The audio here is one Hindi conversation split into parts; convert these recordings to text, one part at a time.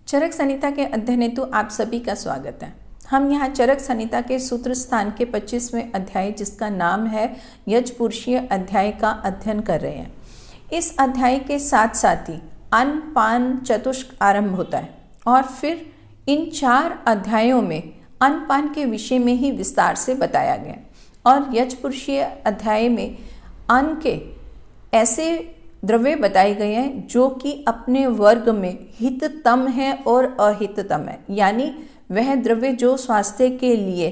चरक संहिता के अध्ययन हेतु आप सभी का स्वागत है। हम यहाँ चरक संहिता के सूत्र स्थान के 25वें अध्याय जिसका नाम है यजपुरुषीय अध्याय का अध्ययन कर रहे हैं। इस अध्याय के साथ साथ ही अन्न पान चतुष्क आरंभ होता है और फिर इन 4 अध्यायों में अन्न पान के विषय में ही विस्तार से बताया गया और यजपुरुषीय अध्याय में अन्न के ऐसे द्रव्य बताए गए हैं जो कि अपने वर्ग में हिततम है और अहिततम है, यानी वह द्रव्य जो स्वास्थ्य के लिए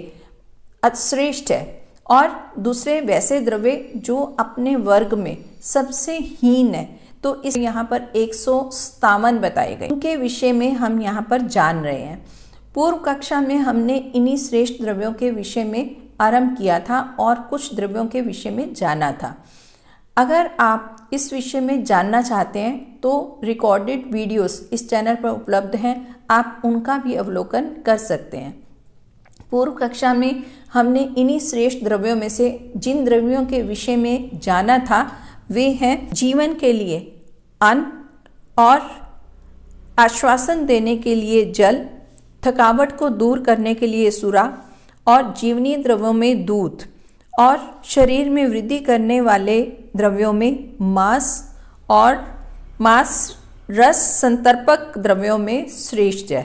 श्रेष्ठ है और दूसरे वैसे द्रव्य जो अपने वर्ग में सबसे हीन है। तो इस यहाँ पर 157 बताए गए, उनके विषय में हम यहाँ पर जान रहे हैं। पूर्व कक्षा में हमने इन्हीं श्रेष्ठ द्रव्यों के विषय में आरंभ किया था और कुछ द्रव्यों के विषय में जाना था। अगर आप इस विषय में जानना चाहते हैं तो रिकॉर्डेड वीडियोस इस चैनल पर उपलब्ध हैं, आप उनका भी अवलोकन कर सकते हैं। पूर्व कक्षा में हमने इन्हीं श्रेष्ठ द्रव्यों में से जिन द्रव्यों के विषय में जाना था वे हैं जीवन के लिए अन्न और आश्वासन देने के लिए जल, थकावट को दूर करने के लिए सुरा और जीवनीय द्रव्यों में दूध और शरीर में वृद्धि करने वाले द्रव्यों में मांस और मांस रस संतर्पक द्रव्यों में श्रेष्ठ है।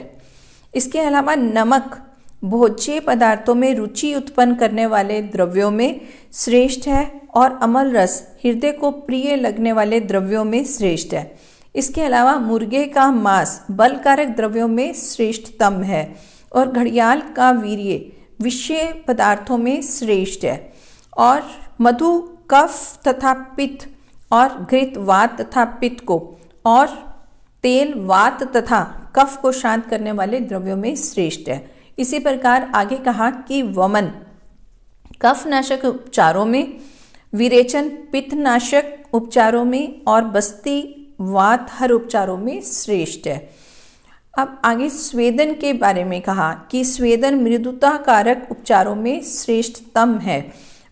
इसके अलावा नमक भोज्य पदार्थों में रुचि उत्पन्न करने वाले द्रव्यों में श्रेष्ठ है और अमल रस हृदय को प्रिय लगने वाले द्रव्यों में श्रेष्ठ है। इसके अलावा मुर्गे का मांस बलकारक द्रव्यों में श्रेष्ठतम है और घड़ियाल का वीर्य विषय पदार्थों में श्रेष्ठ है और मधु कफ तथा पित्त और घृत वात तथा पित्त को और तेल वात तथा कफ को शांत करने वाले द्रव्यों में श्रेष्ठ है। इसी प्रकार आगे कहा कि वमन कफनाशक उपचारों में, विरेचन पित्तनाशक उपचारों में और बस्ती वात हर उपचारों में श्रेष्ठ है। अब आगे स्वेदन के बारे में कहा कि स्वेदन मृदुता कारक उपचारों में श्रेष्ठतम है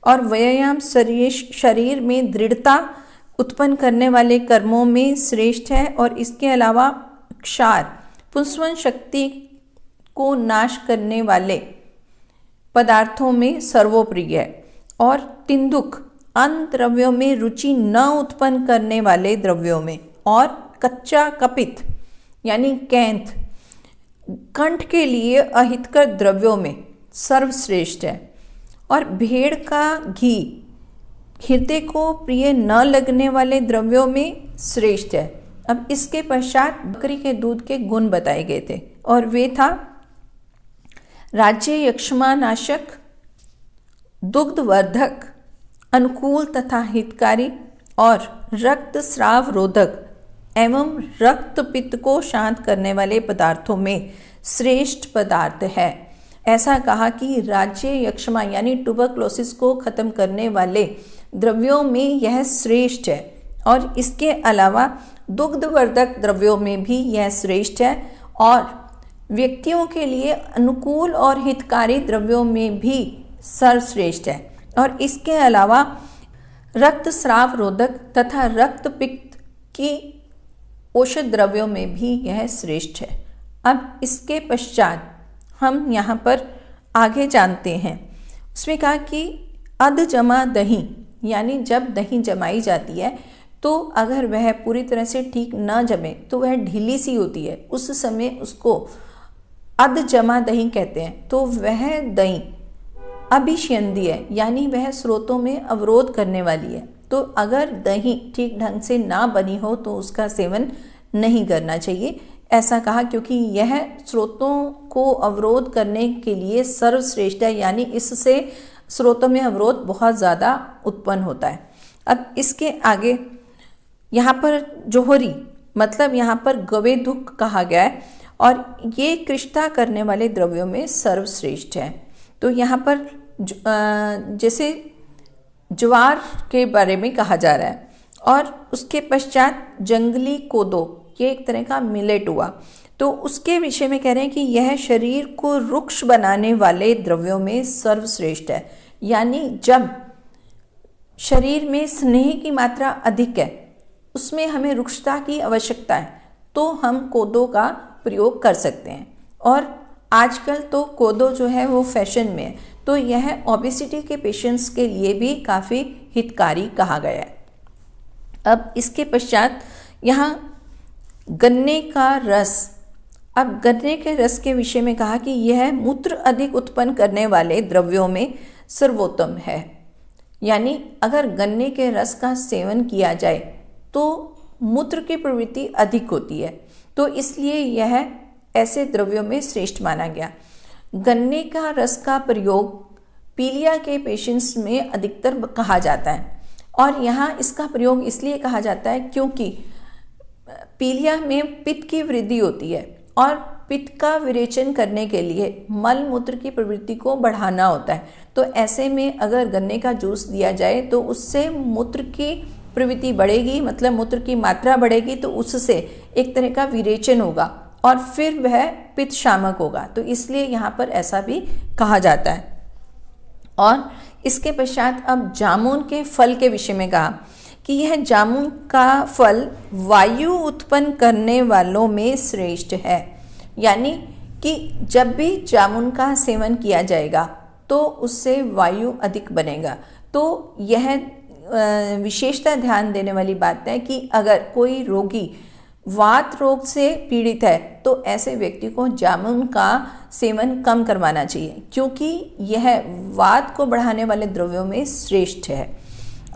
और व्यायाम शरीर में दृढ़ता उत्पन्न करने वाले कर्मों में श्रेष्ठ है और इसके अलावा क्षार पुंसवन शक्ति को नाश करने वाले पदार्थों में सर्वोप्रिय है और तिंदुक अन्न द्रव्यों में रुचि न उत्पन्न करने वाले द्रव्यों में और कच्चा कपित यानी कैंथ कंठ के लिए अहितकर द्रव्यों में सर्वश्रेष्ठ है और भेड़ का घी हृदय को प्रिय न लगने वाले द्रव्यों में श्रेष्ठ है। अब इसके पश्चात बकरी के दूध के गुण बताए गए थे और वे था राज्य यक्ष्मानाशक, दुग्धवर्धक, अनुकूल तथा हितकारी और रक्त स्राव रोधक एवं रक्त पित्त को शांत करने वाले पदार्थों में श्रेष्ठ पदार्थ है। ऐसा कहा कि राज्य यक्ष्मा यानी ट्यूबरक्लोसिस को खत्म करने वाले द्रव्यों में यह श्रेष्ठ है और इसके अलावा दुग्धवर्धक द्रव्यों में भी यह श्रेष्ठ है और व्यक्तियों के लिए अनुकूल और हितकारी द्रव्यों में भी सर्वश्रेष्ठ है और इसके अलावा रक्त स्राव रोधक तथा रक्त पित्त की औषध द्रव्यों में भी यह श्रेष्ठ है। अब इसके पश्चात हम यहाँ पर आगे जानते हैं। उसमें कहा कि अध जमा दही यानी जब दही जमाई जाती है तो अगर वह पूरी तरह से ठीक न जमे तो वह ढीली सी होती है, उस समय उसको अध जमा दही कहते हैं। तो वह दही अभिषेंदी है यानी वह स्रोतों में अवरोध करने वाली है। तो अगर दही ठीक ढंग से ना बनी हो तो उसका सेवन नहीं करना चाहिए, ऐसा कहा क्योंकि यह स्रोतों को अवरोध करने के लिए सर्वश्रेष्ठ है, यानी इससे स्रोतों में अवरोध बहुत ज़्यादा उत्पन्न होता है। अब इसके आगे यहाँ पर जोहरी मतलब यहाँ पर गवेदुक कहा गया है और ये कृष्णता करने वाले द्रव्यों में सर्वश्रेष्ठ है। तो यहाँ पर जैसे ज्वार के बारे में कहा जा रहा है और उसके पश्चात जंगली कोदो ये एक तरह का मिलेट हुआ, तो उसके विषय में कह रहे हैं कि यह शरीर को रुक्ष बनाने वाले द्रव्यों में सर्वश्रेष्ठ है। यानी जब शरीर में स्नेह की मात्रा अधिक है, उसमें हमें रुक्षता की आवश्यकता है, तो हम कोदो का प्रयोग कर सकते हैं। और आजकल तो कोदो जो है वो फैशन में है, तो यह ओबेसिटी के पेशेंट्स के लिए भी काफ़ी हितकारी कहा गया है। अब इसके पश्चात यहाँ गन्ने का रस, अब गन्ने के रस के विषय में कहा कि यह मूत्र अधिक उत्पन्न करने वाले द्रव्यों में सर्वोत्तम है। यानी अगर गन्ने के रस का सेवन किया जाए तो मूत्र की प्रवृत्ति अधिक होती है, तो इसलिए यह ऐसे द्रव्यों में श्रेष्ठ माना गया। गन्ने का रस का प्रयोग पीलिया के पेशेंट्स में अधिकतर कहा जाता है, और यहाँ इसका प्रयोग इसलिए कहा जाता है क्योंकि पीलिया में पित्त की वृद्धि होती है और पित्त का विरेचन करने के लिए मल मूत्र की प्रवृत्ति को बढ़ाना होता है। तो ऐसे में अगर गन्ने का जूस दिया जाए तो उससे मूत्र की प्रवृत्ति बढ़ेगी, मतलब मूत्र की मात्रा बढ़ेगी, तो उससे एक तरह का विरेचन होगा और फिर वह पित्त शामक होगा। तो इसलिए यहाँ पर ऐसा भी कहा जाता है। और इसके पश्चात अब जामुन के फल के विषय में कहा कि यह जामुन का फल वायु उत्पन्न करने वालों में श्रेष्ठ है। यानी कि जब भी जामुन का सेवन किया जाएगा तो उससे वायु अधिक बनेगा। तो यह विशेषता ध्यान देने वाली बात है कि अगर कोई रोगी वात रोग से पीड़ित है तो ऐसे व्यक्ति को जामुन का सेवन कम करवाना चाहिए, क्योंकि यह वात को बढ़ाने वाले द्रव्यों में श्रेष्ठ है।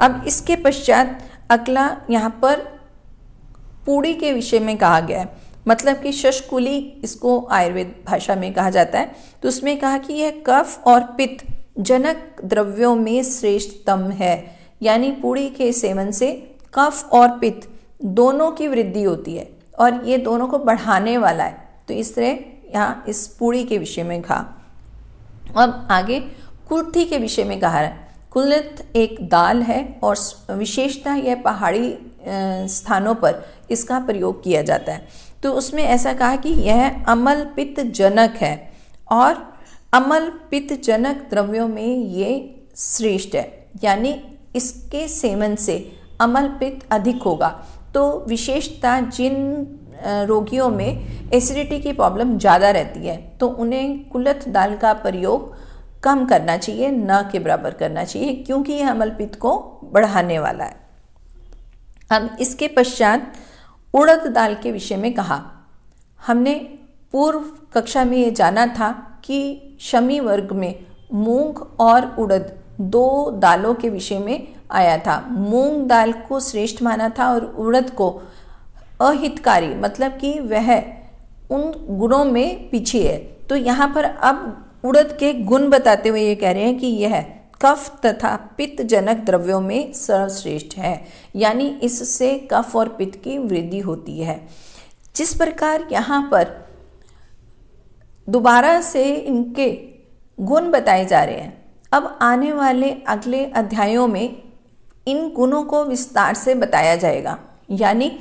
अब इसके पश्चात अगला यहाँ पर पूड़ी के विषय में कहा गया है, मतलब कि शशकुली इसको आयुर्वेद भाषा में कहा जाता है। तो उसमें कहा कि यह कफ और पित्त जनक द्रव्यों में श्रेष्ठतम है। यानी पूड़ी के सेवन से कफ और पित्त दोनों की वृद्धि होती है और ये दोनों को बढ़ाने वाला है। तो इस तरह यहाँ इस पूड़ी के विषय में कहा। अब आगे कुल्थी के विषय में कहा है। कुल्थ एक दाल है और विशेषतः यह पहाड़ी स्थानों पर इसका प्रयोग किया जाता है। तो उसमें ऐसा कहा कि यह अम्ल पित्त जनक है और अम्ल पित्त जनक द्रव्यों में ये श्रेष्ठ है। यानी इसके सेवन से अम्ल पित्त अधिक होगा। तो विशेषतः जिन रोगियों में एसिडिटी की प्रॉब्लम ज़्यादा रहती है तो उन्हें कुल्थ दाल का प्रयोग कम करना चाहिए, न के बराबर करना चाहिए, क्योंकि यह अम्ल पित्त को बढ़ाने वाला है। अब इसके पश्चात उड़द दाल के विषय में कहा। हमने पूर्व कक्षा में ये जाना था कि शमी वर्ग में मूंग और उड़द दो दालों के विषय में आया था। मूंग दाल को श्रेष्ठ माना था और उड़द को अहितकारी, मतलब कि वह उन गुणों में पीछे है। तो यहाँ पर अब उड़द के गुण बताते हुए ये कह रहे हैं कि यह कफ तथा पित्त जनक द्रव्यों में सर्वश्रेष्ठ है। यानी इससे कफ और पित्त की वृद्धि होती है। जिस प्रकार यहाँ पर दोबारा से इनके गुण बताए जा रहे हैं, अब आने वाले अगले अध्यायों में इन गुणों को विस्तार से बताया जाएगा। यानी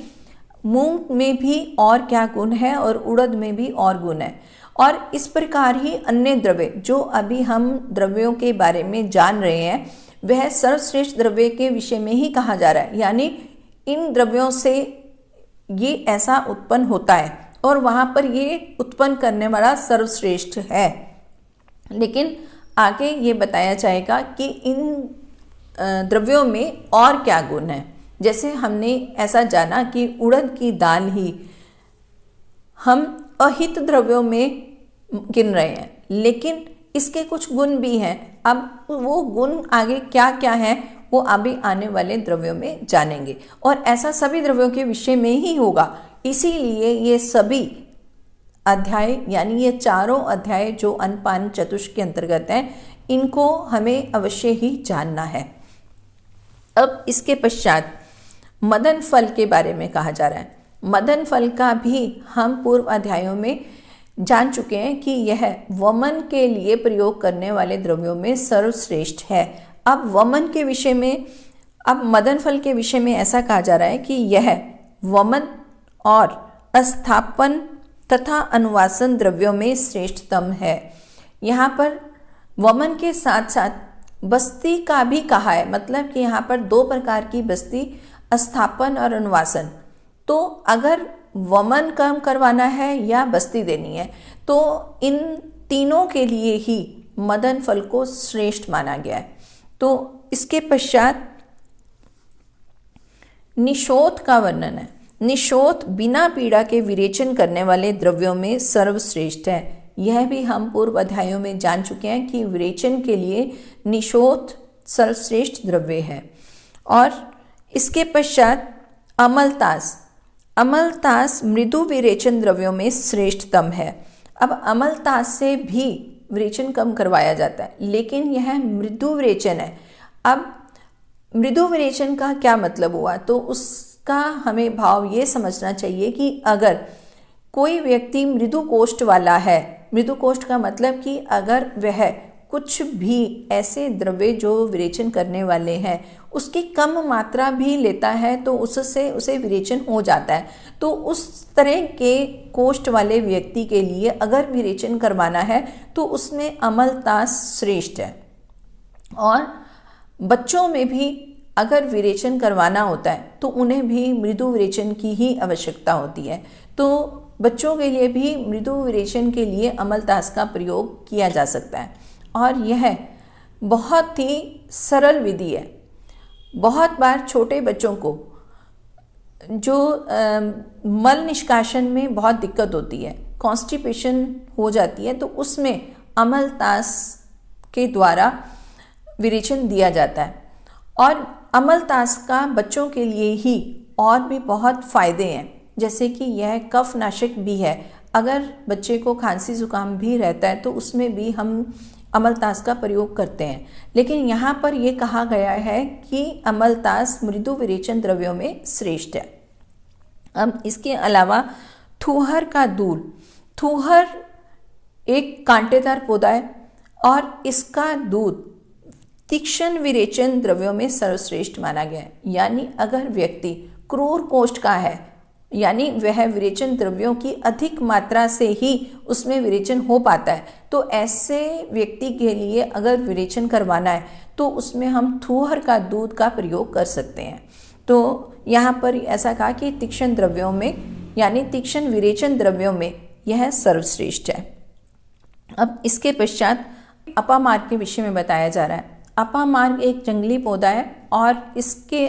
मूंग में भी और क्या गुण है और उड़द में भी और गुण है, और इस प्रकार ही अन्य द्रव्य जो अभी हम द्रव्यों के बारे में जान रहे हैं वह सर्वश्रेष्ठ द्रव्य के विषय में ही कहा जा रहा है। यानी इन द्रव्यों से ये ऐसा उत्पन्न होता है और वहाँ पर ये उत्पन्न करने वाला सर्वश्रेष्ठ है। लेकिन आगे ये बताया जाएगा कि इन द्रव्यों में और क्या गुण है। जैसे हमने ऐसा जाना कि उड़द की दाल ही हम अहित द्रव्यों में गिन रहे हैं, लेकिन इसके कुछ गुण भी हैं। अब वो गुण आगे क्या क्या है वो अभी आने वाले द्रव्यों में जानेंगे, और ऐसा सभी द्रव्यों के विषय में ही होगा। इसीलिए ये सभी अध्याय, यानी ये चारों अध्याय जो अन्नपान चतुष्क के अंतर्गत हैं, इनको हमें अवश्य ही जानना है। अब इसके पश्चात मदन फल के बारे में कहा जा रहा है। मदन फल का भी हम पूर्व अध्यायों में जान चुके हैं कि यह वमन के लिए प्रयोग करने वाले द्रव्यों में सर्वश्रेष्ठ है। अब वमन के विषय में, अब मदन फल के विषय में ऐसा कहा जा रहा है कि यह वमन और अस्थापन तथा अनुवासन द्रव्यों में श्रेष्ठतम है। यहाँ पर वमन के साथ साथ बस्ती का भी कहा है, मतलब कि यहाँ पर दो प्रकार की बस्ती, अस्थापन और अनुवासन। तो अगर वमन कम करवाना है या बस्ती देनी है, तो इन तीनों के लिए ही मदन फल को श्रेष्ठ माना गया है। तो इसके पश्चात निशोथ का वर्णन है। निशोथ बिना पीड़ा के विरेचन करने वाले द्रव्यों में सर्वश्रेष्ठ है। यह भी हम पूर्व अध्यायों में जान चुके हैं कि विरेचन के लिए निशोथ सर्वश्रेष्ठ द्रव्य है। और इसके पश्चात अमलतास। अमलतास मृदु विरेचन द्रव्यों में श्रेष्ठतम है। अब अमलतास से भी विरेचन कम करवाया जाता है, लेकिन यह मृदु विरेचन है। अब मृदु विरेचन का क्या मतलब हुआ, तो उसका हमें भाव ये समझना चाहिए कि अगर कोई व्यक्ति मृदु कोष्ठ वाला है, मृदु कोष्ठ का मतलब कि अगर वह कुछ भी ऐसे द्रव्य जो विरेचन करने वाले हैं उसकी कम मात्रा भी लेता है तो उससे उसे विरेचन हो जाता है, तो उस तरह के कोष्ठ वाले व्यक्ति के लिए अगर विरेचन करवाना है तो उसमें अमलतास श्रेष्ठ है। और बच्चों में भी अगर विरेचन करवाना होता है तो उन्हें भी मृदु विरेचन की ही आवश्यकता होती है। तो बच्चों के लिए भी मृदु विरेचन के लिए अमलतास का प्रयोग किया जा सकता है। और यह बहुत ही सरल विधि है। बहुत बार छोटे बच्चों को जो मल निष्कासन में बहुत दिक्कत होती है, कॉन्स्टिपेशन हो जाती है, तो उसमें अमलतास के द्वारा विरेचन दिया जाता है। और अमलतास का बच्चों के लिए ही और भी बहुत फ़ायदे हैं, जैसे कि यह कफ नाशक भी है। अगर बच्चे को खांसी जुकाम भी रहता है तो उसमें भी हम अमलतास का प्रयोग करते हैं। लेकिन यहाँ पर यह कहा गया है कि अमलतास मृदु विरेचन द्रव्यों में श्रेष्ठ है। अब इसके अलावा थूहर का दूल। थूहर एक कांटेदार पौधा है और इसका दूध तीक्ष्ण विरेचन द्रव्यों में सर्वश्रेष्ठ माना गया है। यानी अगर व्यक्ति क्रूर कोष्ठ का है, यानी वह विरेचन द्रव्यों की अधिक मात्रा से ही उसमें विरेचन हो पाता है, तो ऐसे व्यक्ति के लिए अगर विरेचन करवाना है तो उसमें हम थूहर का दूध का प्रयोग कर सकते हैं। तो यहाँ पर ऐसा कहा कि तीक्ष्ण द्रव्यों में, यानी तीक्ष्ण विरेचन द्रव्यों में यह सर्वश्रेष्ठ है। अब इसके पश्चात अपामार्ग के विषय में बताया जा रहा है। अपामार्ग एक जंगली पौधा है और इसके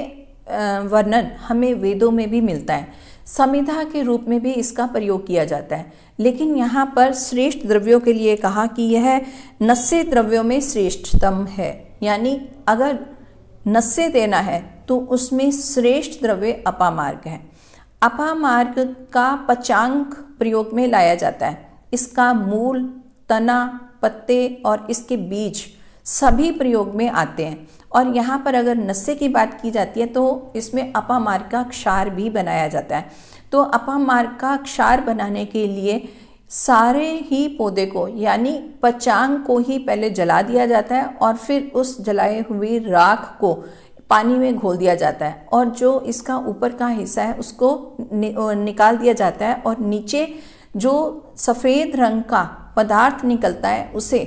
वर्णन हमें वेदों में भी मिलता है। समिधा के रूप में भी इसका प्रयोग किया जाता है। लेकिन यहाँ पर श्रेष्ठ द्रव्यों के लिए कहा कि यह नस्से द्रव्यों में श्रेष्ठतम है। यानी अगर नस्से देना है तो उसमें श्रेष्ठ द्रव्य अपामार्ग है। अपामार्ग का पचांक प्रयोग में लाया जाता है। इसका मूल, तना, पत्ते और इसके बीज सभी प्रयोग में आते हैं। और यहाँ पर अगर नस्से की बात की जाती है तो इसमें अपामार्ग का क्षार भी बनाया जाता है। तो अपामार्ग का क्षार बनाने के लिए सारे ही पौधे को, यानी पचांग को ही पहले जला दिया जाता है और फिर उस जलाए हुए राख को पानी में घोल दिया जाता है और जो इसका ऊपर का हिस्सा है उसको निकाल दिया जाता है और नीचे जो सफ़ेद रंग का पदार्थ निकलता है उसे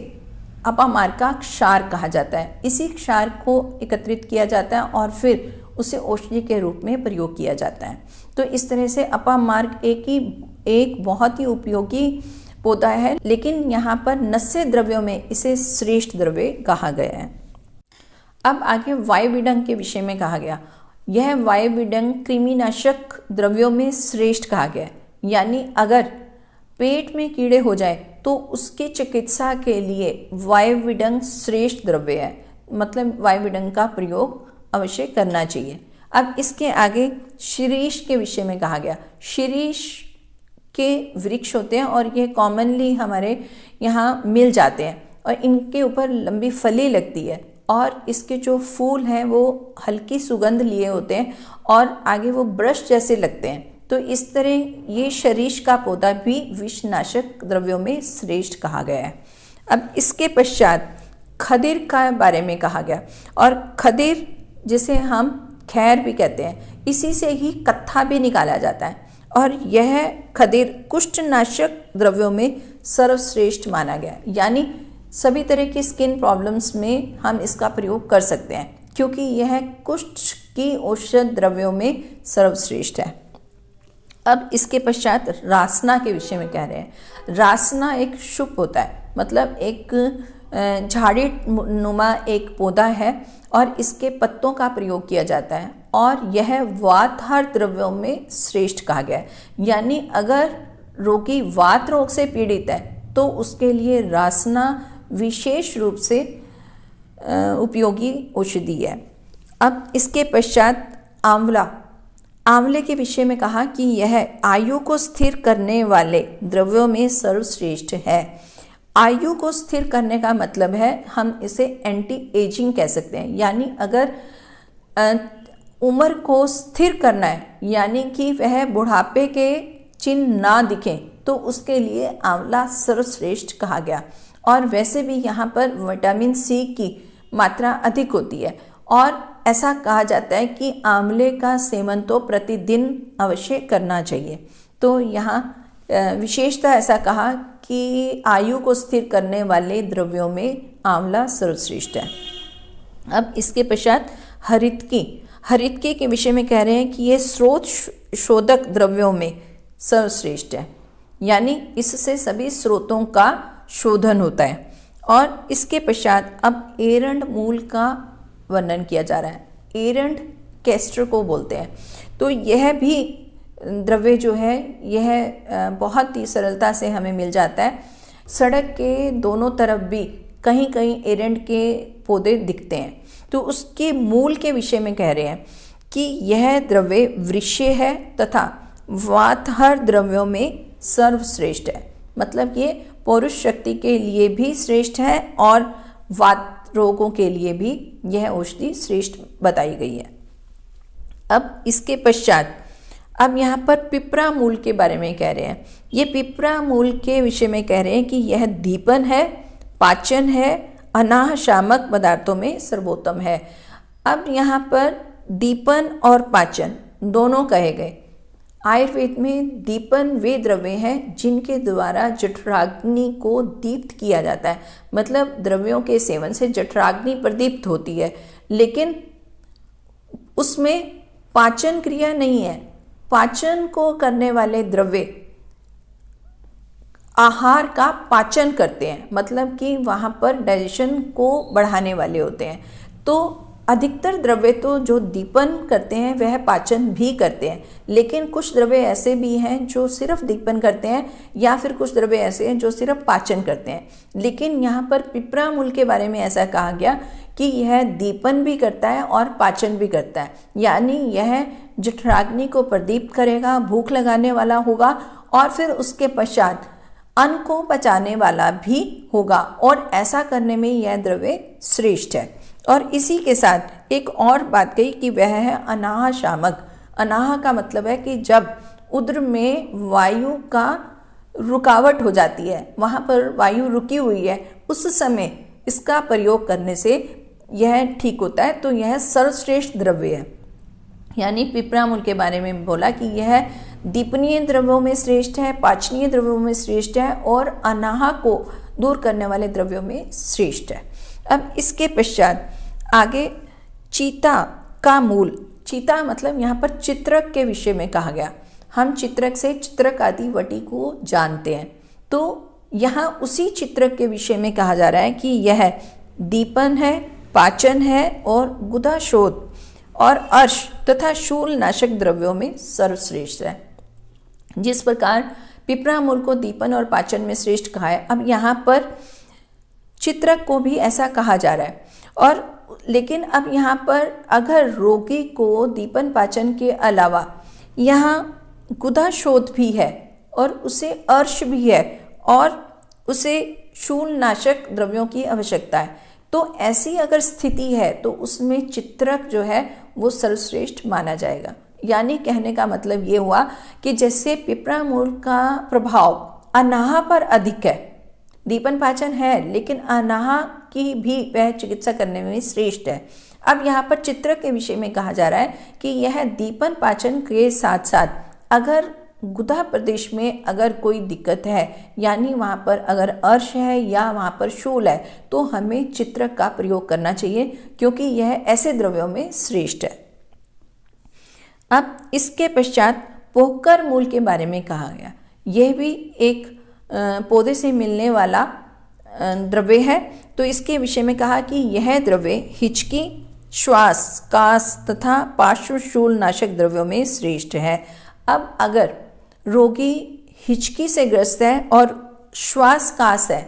अपामार्ग का क्षार कहा जाता है। इसी क्षार को एकत्रित किया जाता है और फिर उसे औषधि के रूप में प्रयोग किया जाता है। तो इस तरह से अपामार्ग एक बहुत ही उपयोगी पौधा है, लेकिन यहाँ पर नस्से द्रव्यों में इसे श्रेष्ठ द्रव्य कहा गया है। अब आगे वायुविडंग के विषय में कहा गया। यह वायुविडंग कृमिनाशक द्रव्यों में श्रेष्ठ कहा गया है। यानी अगर पेट में कीड़े हो जाए तो उसकी चिकित्सा के लिए वायुविडंग श्रेष्ठ द्रव्य है। मतलब वायुविडंग का प्रयोग अवश्य करना चाहिए। अब इसके आगे शिरीष के विषय में कहा गया। शिरीष के वृक्ष होते हैं और ये कॉमनली हमारे यहाँ मिल जाते हैं और इनके ऊपर लंबी फली लगती है और इसके जो फूल हैं वो हल्की सुगंध लिए होते हैं और आगे वो ब्रश जैसे लगते हैं। तो इस तरह ये शिरीष का पौधा भी विषनाशक द्रव्यों में श्रेष्ठ कहा गया है। अब इसके पश्चात खदिर का बारे में कहा गया और खदिर जिसे हम खैर भी कहते हैं, इसी से ही कत्था भी निकाला जाता है और यह खदिर कुष्ठनाशक द्रव्यों में सर्वश्रेष्ठ माना गया। यानी सभी तरह की स्किन प्रॉब्लम्स में हम इसका प्रयोग कर सकते हैं क्योंकि यह कुष्ठ की औषध द्रव्यों में सर्वश्रेष्ठ है। अब इसके पश्चात रासना के विषय में कह रहे हैं। रासना एक शुभ होता है, मतलब एक झाड़ी नुमा एक पौधा है और इसके पत्तों का प्रयोग किया जाता है और यह वातहार द्रव्यों में श्रेष्ठ कहा गया है। यानी अगर रोगी वात रोग से पीड़ित है तो उसके लिए रासना विशेष रूप से उपयोगी औषधि है। अब इसके पश्चात आंवले के विषय में कहा कि यह आयु को स्थिर करने वाले द्रव्यों में सर्वश्रेष्ठ है। आयु को स्थिर करने का मतलब है हम इसे एंटी एजिंग कह सकते हैं, यानी अगर उम्र को स्थिर करना है, यानी कि वह बुढ़ापे के चिन्ह ना दिखें, तो उसके लिए आंवला सर्वश्रेष्ठ कहा गया। और वैसे भी यहाँ पर विटामिन सी की मात्रा अधिक होती है और ऐसा कहा जाता है कि आंवले का सेवन तो प्रतिदिन अवश्य करना चाहिए। तो यहाँ विशेषता ऐसा कहा कि आयु को स्थिर करने वाले द्रव्यों में आंवला सर्वश्रेष्ठ है। अब इसके पश्चात हरितकी के विषय में कह रहे हैं कि ये स्रोत शोधक द्रव्यों में सर्वश्रेष्ठ है, यानी इससे सभी स्रोतों का शोधन होता है। और इसके पश्चात अब एरंड मूल का वर्णन किया जा रहा है। एरंड कैस्टर को बोलते हैं। तो यह भी द्रव्य जो है यह बहुत ही सरलता से हमें मिल जाता है। सड़क के दोनों तरफ भी कहीं कहीं एरंड के पौधे दिखते हैं। तो उसके मूल के विषय में कह रहे हैं कि यह द्रव्य वृक्षीय है तथा वातहर द्रव्यों में सर्वश्रेष्ठ है। मतलब ये पौरुष शक्ति के लिए भी श्रेष्ठ है और वात रोगों के लिए भी यह औषधि श्रेष्ठ बताई गई है। अब इसके पश्चात अब यहाँ पर पिपरा मूल के बारे में कह रहे हैं। ये पिपरा मूल के विषय में कह रहे हैं कि यह दीपन है, पाचन है, अनाह शामक पदार्थों में सर्वोत्तम है। अब यहाँ पर दीपन और पाचन दोनों कहे गए। आयुर्वेद में दीपन वे द्रव्य हैं जिनके द्वारा जठराग्नि को दीप्त किया जाता है। मतलब द्रव्यों के सेवन से जठराग्नि प्रदीप्त होती है, लेकिन उसमें पाचन क्रिया नहीं है। पाचन को करने वाले द्रव्य आहार का पाचन करते हैं, मतलब कि वहाँ पर डाइजेशन को बढ़ाने वाले होते हैं। तो अधिकतर द्रव्य तो जो दीपन करते हैं वह पाचन भी करते हैं, लेकिन कुछ द्रव्य ऐसे भी हैं जो सिर्फ दीपन करते हैं या फिर कुछ द्रव्य ऐसे हैं जो सिर्फ पाचन करते हैं। लेकिन यहाँ पर पिपरा मूल के बारे में ऐसा कहा गया कि यह दीपन भी करता है और पाचन भी करता है, यानी यह जठराग्नि को प्रदीप्त करेगा, भूख लगाने वाला होगा और फिर उसके पश्चात अन्न को पचाने वाला भी होगा, और ऐसा करने में यह द्रव्य श्रेष्ठ है। और इसी के साथ एक और बात कही कि वह है अनाह शामक। अनाह का मतलब है कि जब उदर में वायु का रुकावट हो जाती है, वहाँ पर वायु रुकी हुई है, उस समय इसका प्रयोग करने से यह ठीक होता है। तो यह सर्वश्रेष्ठ द्रव्य है। यानी पिपरा मूल के बारे में बोला कि यह दीपनीय द्रव्यों में श्रेष्ठ है, पाचनीय द्रव्यों में श्रेष्ठ है और अनाह को दूर करने वाले द्रव्यों में श्रेष्ठ है। अब इसके पश्चात आगे चीता का मूल। चीता मतलब यहाँ पर चित्रक के विषय में कहा गया। हम चित्रक से चित्रक आदि वटी को जानते हैं, तो यहाँ उसी चित्रक के विषय में कहा जा रहा है कि यह दीपन है, पाचन है और गुदाशोध और अर्श तथा शूल नाशक द्रव्यों में सर्वश्रेष्ठ है। जिस प्रकार पिपरा मूल को दीपन और पाचन में श्रेष्ठ कहा है, अब यहाँ पर चित्रक को भी ऐसा कहा जा रहा है। और लेकिन अब यहाँ पर अगर रोगी को दीपन पाचन के अलावा यहाँ गुदाशोध भी है और उसे अर्श भी है और उसे शूल नाशक द्रव्यों की आवश्यकता है, तो ऐसी अगर स्थिति है तो उसमें चित्रक जो है वो सर्वश्रेष्ठ माना जाएगा। यानी कहने का मतलब ये हुआ कि जैसे पिपरा मूल का प्रभाव अनाह पर अधिक है, दीपन पाचन है, लेकिन अनाह की भी वह चिकित्सा करने में श्रेष्ठ है। अब यहाँ पर चित्रक के विषय में कहा जा रहा है कि यह दीपन पाचन के साथ साथ अगर गुदा प्रदेश में अगर कोई दिक्कत है, यानी वहाँ पर अगर अर्श है या वहाँ पर शूल है, तो हमें चित्रक का प्रयोग करना चाहिए, क्योंकि यह ऐसे द्रव्यों में श्रेष्ठ है। अब इसके पश्चात पोहकर मूल के बारे में कहा गया। यह भी एक पौधे से मिलने वाला द्रव्य है। तो इसके विषय में कहा कि यह द्रव्य हिचकी, श्वास, कास तथा पार्श्वशूल नाशक द्रव्यों में श्रेष्ठ है। अब अगर रोगी हिचकी से ग्रस्त है और श्वास कास है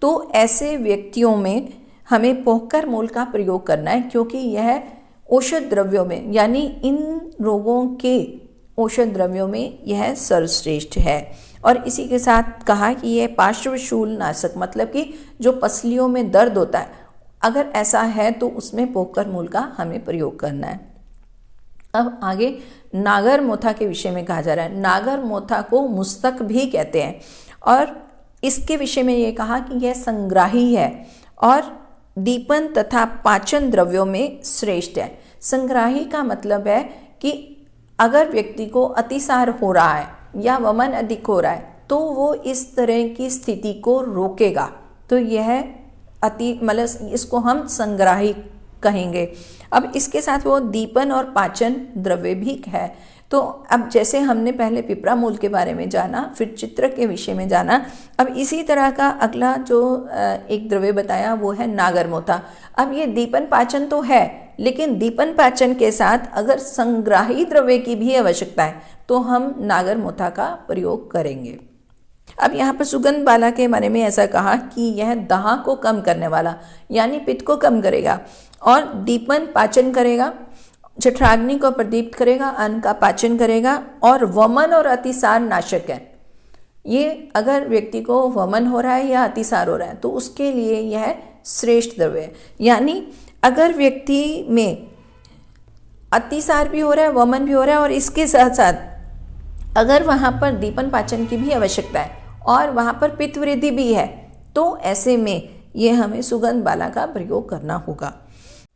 तो ऐसे व्यक्तियों में हमें पोहकर मूल का प्रयोग करना है, क्योंकि यह औषध द्रव्यों में यानी इन रोगों के औषध द्रव्यों में यह सर्वश्रेष्ठ है। और इसी के साथ कहा कि यह पार्श्वशूल नाशक, मतलब कि जो पसलियों में दर्द होता है, अगर ऐसा है तो उसमें पोहकर मूल का हमें प्रयोग करना है। अब आगे नागर मोथा के विषय में कहा जा रहा है। नागर मोथा को मुस्तक भी कहते हैं और इसके विषय में ये कहा कि यह संग्राही है और दीपन तथा पाचन द्रव्यों में श्रेष्ठ है। संग्राही का मतलब है कि अगर व्यक्ति को अतिसार हो रहा है या वमन अधिक हो रहा है तो वो इस तरह की स्थिति को रोकेगा, तो यह मतलब इसको हम संग्राही कहेंगे। अब इसके साथ वो दीपन और पाचन द्रव्य भी है। तो अब जैसे हमने पहले पिपरा मूल के बारे में जाना, फिर चित्र के विषय में जाना, अब इसी तरह का अगला जो एक द्रव्य बताया वो है नागरमोथा। अब ये दीपन पाचन तो है, लेकिन दीपन पाचन के साथ अगर संग्राही द्रव्य की भी आवश्यकता है तो हम नागरमोथा का प्रयोग करेंगे। अब यहाँ पर सुगंध बाला के बारे में ऐसा कहा कि यह दाह को कम करने वाला यानी पित्त को कम करेगा और दीपन पाचन करेगा, जठराग्नि को प्रदीप्त करेगा, अन्न का पाचन करेगा और वमन और अतिसार नाशक है। ये अगर व्यक्ति को वमन हो रहा है या अतिसार हो रहा है तो उसके लिए यह श्रेष्ठ द्रव्य है। यानी अगर व्यक्ति में अतिसार भी हो रहा है, वमन भी हो रहा है और इसके साथ साथ अगर वहाँ पर दीपन पाचन की भी आवश्यकता है और वहाँ पर पित्त वृद्धि भी है तो ऐसे में ये हमें सुगंध बाला का प्रयोग करना होगा।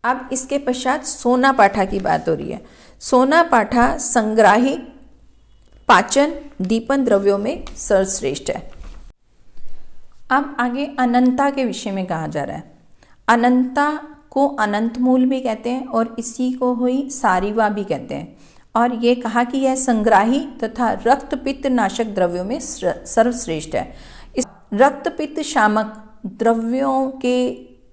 अब इसके पश्चात सोना पाठा की बात हो रही है। सोना पाठा संग्राही, पाचन, दीपन द्रव्यों में सर्वश्रेष्ठ है। अब आगे अनंता के विषय में कहा जा रहा है। अनंता को अनंत मूल भी कहते हैं और इसी को हुई सारीवा भी कहते हैं और ये कहा कि यह संग्राही तथा रक्त पित्त नाशक द्रव्यों में सर्वश्रेष्ठ है। इस रक्त पित्त शामक द्रव्यों के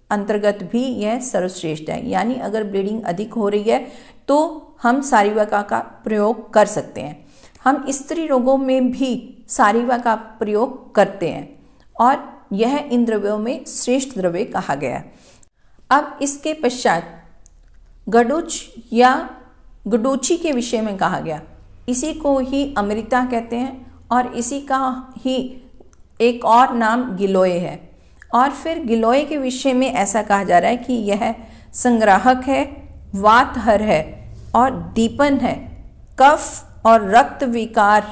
अंतर्गत भी यह सर्वश्रेष्ठ है। यानी अगर ब्लीडिंग अधिक हो रही है तो हम सारीवा का प्रयोग कर सकते हैं। हम स्त्री रोगों में भी सारीवा का प्रयोग करते हैं और यह इन द्रव्यों में श्रेष्ठ द्रव्य कहा गया है। अब इसके पश्चात गडुच या गुडूची के विषय में कहा गया। इसी को ही अमृता कहते हैं और इसी का ही एक और नाम गिलोय है। और फिर गिलोय के विषय में ऐसा कहा जा रहा है कि यह संग्राहक है, वातहर है और दीपन है, कफ और रक्त विकार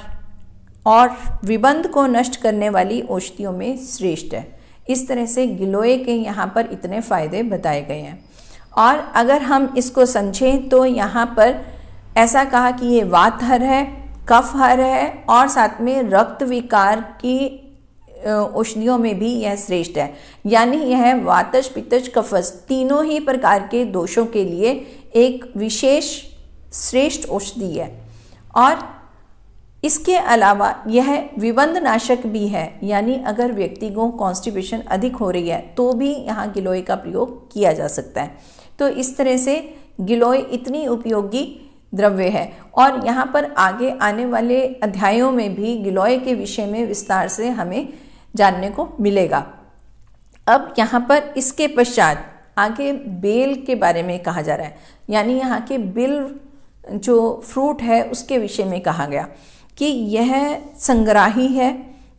और विबंध को नष्ट करने वाली औषधियों में श्रेष्ठ है। इस तरह से गिलोय के यहाँ पर इतने फायदे बताए गए हैं। और अगर हम इसको समझें तो यहाँ पर ऐसा कहा कि ये वातहर है, कफहर है और साथ में रक्त विकार की औषधियों में भी यह श्रेष्ठ है। यानी यह वातज, पित्तज, कफज तीनों ही प्रकार के दोषों के लिए एक विशेष श्रेष्ठ औषधि है। और इसके अलावा यह विबंध नाशक भी है। यानी अगर व्यक्ति को कॉन्स्टिपेशन अधिक हो रही है तो भी यहाँ गिलोय का प्रयोग किया जा सकता है। तो इस तरह से गिलोय इतनी उपयोगी द्रव्य है और यहाँ पर आगे आने वाले अध्यायों में भी गिलोय के विषय में विस्तार से हमें जानने को मिलेगा। अब यहाँ पर इसके पश्चात आगे बेल के बारे में कहा जा रहा है। यानी यहाँ के बेल जो फ्रूट है उसके विषय में कहा गया कि यह संग्राही है,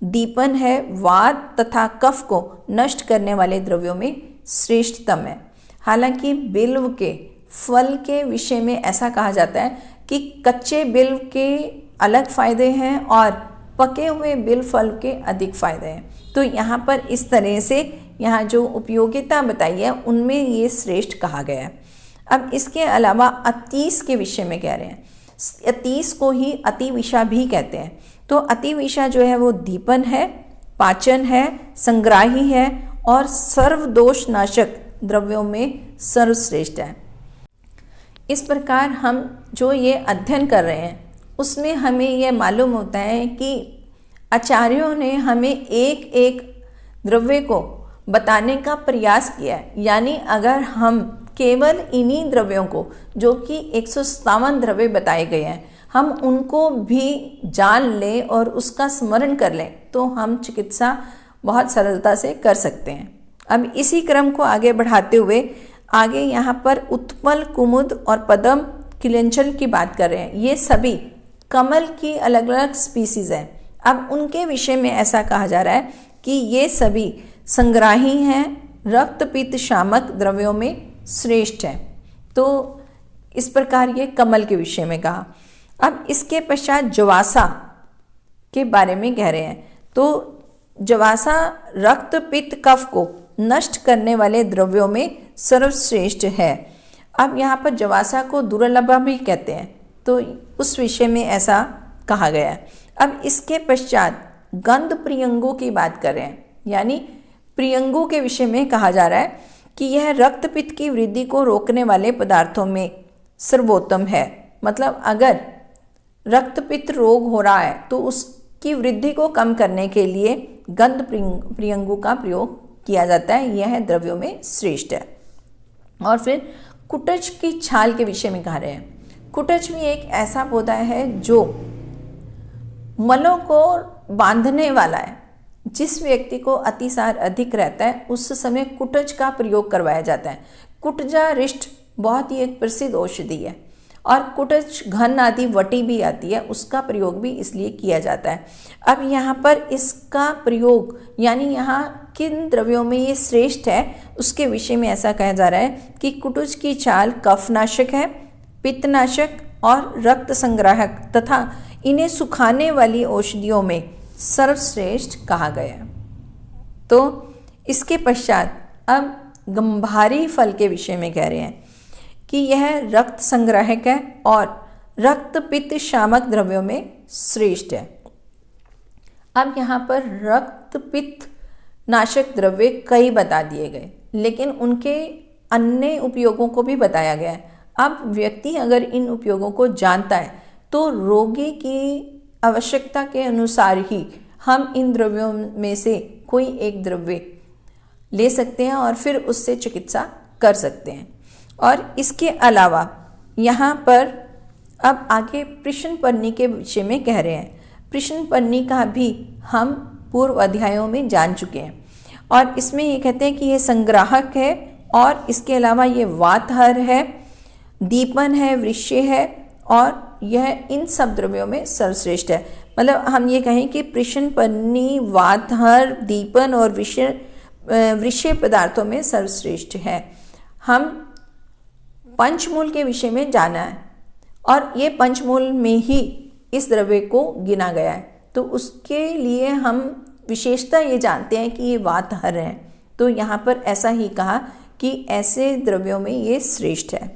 दीपन है, वात तथा कफ को नष्ट करने वाले द्रव्यों में श्रेष्ठतम है। हालांकि बिल्व के फल के विषय में ऐसा कहा जाता है कि कच्चे बिल्व के अलग फायदे हैं और पके हुए बिल्व फल के अधिक फायदे हैं। तो यहाँ पर इस तरह से यहाँ जो उपयोगिता बताई है उनमें ये श्रेष्ठ कहा गया है। अब इसके अलावा अतीस के विषय में कह रहे हैं। अतीस को ही अतिविषा भी कहते हैं। तो अतिविषा जो है वो दीपन है, पाचन है, संग्राही है और सर्वदोष नाशक द्रव्यों में सर्वश्रेष्ठ है। इस प्रकार हम जो ये अध्ययन कर रहे हैं उसमें हमें यह मालूम होता है कि आचार्यों ने हमें एक एक द्रव्य को बताने का प्रयास किया है। यानी अगर हम केवल इन्हीं द्रव्यों को, जो कि 157 द्रव्य बताए गए हैं, हम उनको भी जान लें और उसका स्मरण कर लें तो हम चिकित्सा बहुत सरलता से कर सकते हैं। अब इसी क्रम को आगे बढ़ाते हुए आगे यहाँ पर उत्पल, कुमुद और पद्म, किलंचल की बात कर रहे हैं। ये सभी कमल की अलग अलग स्पीसीज हैं। अब उनके विषय में ऐसा कहा जा रहा है कि ये सभी संग्राही हैं, रक्त पित्त शामक द्रव्यों में श्रेष्ठ है। तो इस प्रकार ये कमल के विषय में कहा। अब इसके पश्चात जवासा के बारे में कह रहे हैं। तो जवासा रक्त पित्त कफ को नष्ट करने वाले द्रव्यों में सर्वश्रेष्ठ है। अब यहाँ पर जवासा को दुर्लभ भी कहते हैं, तो उस विषय में ऐसा कहा गया है। अब इसके पश्चात गंध प्रियंगों की बात कर रहे हैं। यानी प्रियंगों के विषय में कहा जा रहा है कि यह रक्तपित्त की वृद्धि को रोकने वाले पदार्थों में सर्वोत्तम है। मतलब अगर रक्तपित्त रोग हो रहा है तो उसकी वृद्धि को कम करने के लिए गंध प्रियंगों का प्रयोग किया जाता है। यह द्रव्यों में श्रेष्ठ है। और फिर कुटज की छाल के विषय में कह रहे हैं। कुटज भी एक ऐसा पौधा है जो मलों को बांधने वाला है। जिस व्यक्ति को अतिसार अधिक रहता है उस समय कुटज का प्रयोग करवाया जाता है। कुटजा रिष्ट बहुत ही एक प्रसिद्ध औषधि है और कुटज घन आदि वटी भी आती है, उसका प्रयोग भी इसलिए किया जाता है। अब यहाँ पर इसका प्रयोग यानी यहाँ किन द्रव्यों में ये श्रेष्ठ है उसके विषय में ऐसा कहा जा रहा है कि कुटज की छाल कफनाशक है, पित्तनाशक और रक्त संग्राहक तथा इन्हें सुखाने वाली औषधियों में सर्वश्रेष्ठ कहा गया। तो इसके पश्चात अब गंभारी फल के विषय में कह रहे हैं कि यह रक्त संग्राहक है और रक्त पित्त शामक द्रव्यों में श्रेष्ठ है। अब यहाँ पर रक्त पित्त नाशक द्रव्य कई बता दिए गए, लेकिन उनके अन्य उपयोगों को भी बताया गया है। अब व्यक्ति अगर इन उपयोगों को जानता है तो रोगी की आवश्यकता के अनुसार ही हम इन द्रव्यों में से कोई एक द्रव्य ले सकते हैं और फिर उससे चिकित्सा कर सकते हैं। और इसके अलावा यहाँ पर अब आगे प्रश्नपन्नी के विषय में कह रहे हैं। प्रश्नपन्नी का भी हम पूर्व अध्यायों में जान चुके हैं और इसमें ये कहते हैं कि ये संग्राहक है और इसके अलावा ये वातहर है, दीपन है, वृश्य है और यह इन सब द्रव्यों में सर्वश्रेष्ठ है। मतलब हम ये कहें कि प्रश्नपन्नी वातहर, दीपन और वृश्य पदार्थों में सर्वश्रेष्ठ है। हम पंचमूल के विषय में जाना है और ये पंचमूल में ही इस द्रव्य को गिना गया है, तो उसके लिए हम विशेषता ये जानते हैं कि ये वातहर है। तो यहाँ पर ऐसा ही कहा कि ऐसे द्रव्यों में ये श्रेष्ठ है।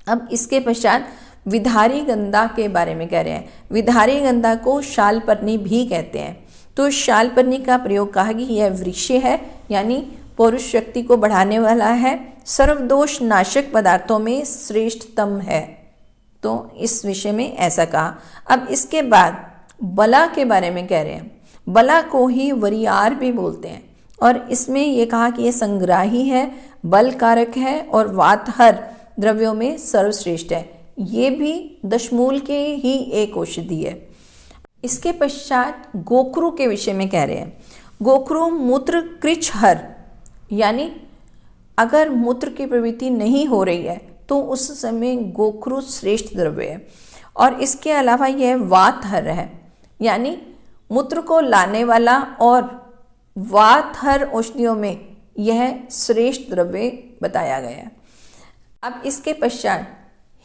अब इसके पश्चात विधारी गंधा के बारे में कह रहे हैं। विधारी गंधा को शालपर्णी भी कहते हैं। तो शालपर्णी का प्रयोग कहा कि यह वृक्ष्य है, यानी पौरुष शक्ति को बढ़ाने वाला है, सर्वदोष नाशक पदार्थों में श्रेष्ठतम है। तो इस विषय में ऐसा कहा। अब इसके बाद बला के बारे में कह रहे हैं। बला को ही वरियार भी बोलते हैं और इसमें ये कहा कि ये संग्राही है, बलकारक है और वातहर द्रव्यों में सर्वश्रेष्ठ है। ये भी दशमूल के ही एक औषधि है। इसके पश्चात गोखरू के विषय में कह रहे हैं। गोखरू मूत्र कृच्छहर, यानी अगर मूत्र की प्रवृत्ति नहीं हो रही है तो उस समय गोखरू श्रेष्ठ द्रव्य है। और इसके अलावा यह वातहर है, यानी मूत्र को लाने वाला और वातहर औषधियों में यह श्रेष्ठ द्रव्य बताया गया है। अब इसके पश्चात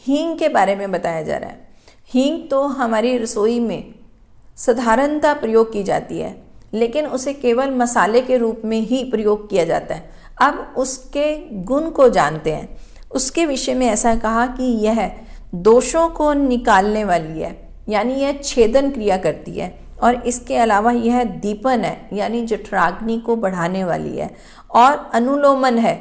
हींग के बारे में बताया जा रहा है। हींग तो हमारी रसोई में साधारणतः प्रयोग की जाती है, लेकिन उसे केवल मसाले के रूप में ही प्रयोग किया जाता है। अब उसके गुण को जानते हैं। उसके विषय में ऐसा कहा कि यह दोषों को निकालने वाली है, यानी यह छेदन क्रिया करती है। और इसके अलावा यह दीपन है, यानी जठराग्नि को बढ़ाने वाली है। और अनुलोमन है।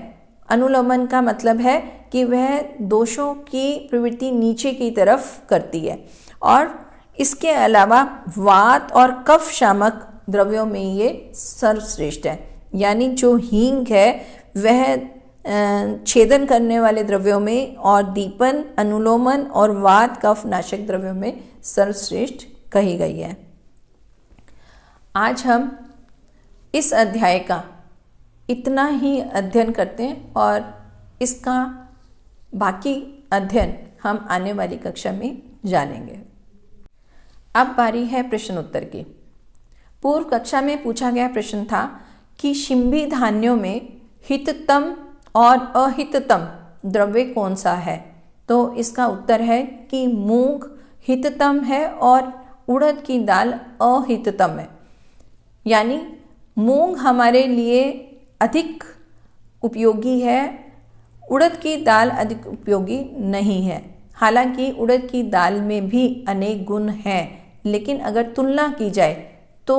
अनुलोमन का मतलब है कि वह दोषों की प्रवृत्ति नीचे की तरफ करती है। और इसके अलावा वात और कफ शामक द्रव्यों में ये सर्वश्रेष्ठ है। यानी जो हींग है वह छेदन करने वाले द्रव्यों में और दीपन, अनुलोमन और वात कफ नाशक द्रव्यों में सर्वश्रेष्ठ कही गई है। आज हम इस अध्याय का इतना ही अध्ययन करते हैं और इसका बाकी अध्ययन हम आने वाली कक्षा में जानेंगे। अब बारी है प्रश्न उत्तर की। पूर्व कक्षा में पूछा गया प्रश्न था कि शिंबी धान्यों में हिततम और अहिततम द्रव्य कौन सा है। तो इसका उत्तर है कि मूंग हिततम है और उड़द की दाल अहिततम है। यानी मूंग हमारे लिए अधिक उपयोगी है, उड़द की दाल अधिक उपयोगी नहीं है। हालांकि उड़द की दाल में भी अनेक गुण हैं, लेकिन अगर तुलना की जाए तो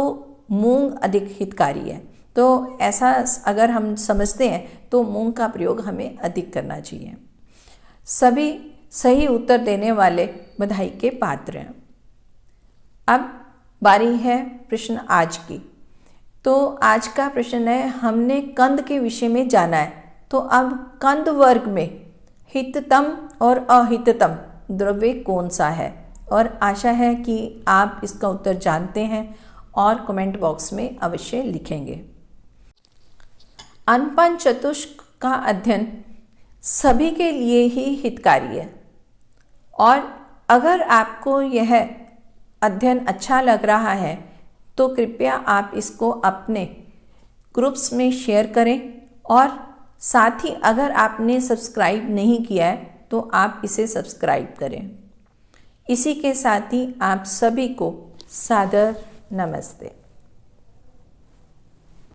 मूंग अधिक हितकारी है। तो ऐसा अगर हम समझते हैं तो मूंग का प्रयोग हमें अधिक करना चाहिए। सभी सही उत्तर देने वाले बधाई के पात्र हैं। अब बारी है प्रश्न आज की। तो आज का प्रश्न है, हमने कंद के विषय में जाना है, तो अब कंद वर्ग में हिततम और अहिततम द्रव्य कौन सा है। और आशा है कि आप इसका उत्तर जानते हैं और कमेंट बॉक्स में अवश्य लिखेंगे। अनपन चतुष्क का अध्ययन सभी के लिए ही हितकारी है और अगर आपको यह अध्ययन अच्छा लग रहा है तो कृपया आप इसको अपने ग्रुप्स में शेयर करें और साथ ही अगर आपने सब्सक्राइब नहीं किया है तो आप इसे सब्सक्राइब करें। इसी के साथ ही आप सभी को सादर नमस्ते।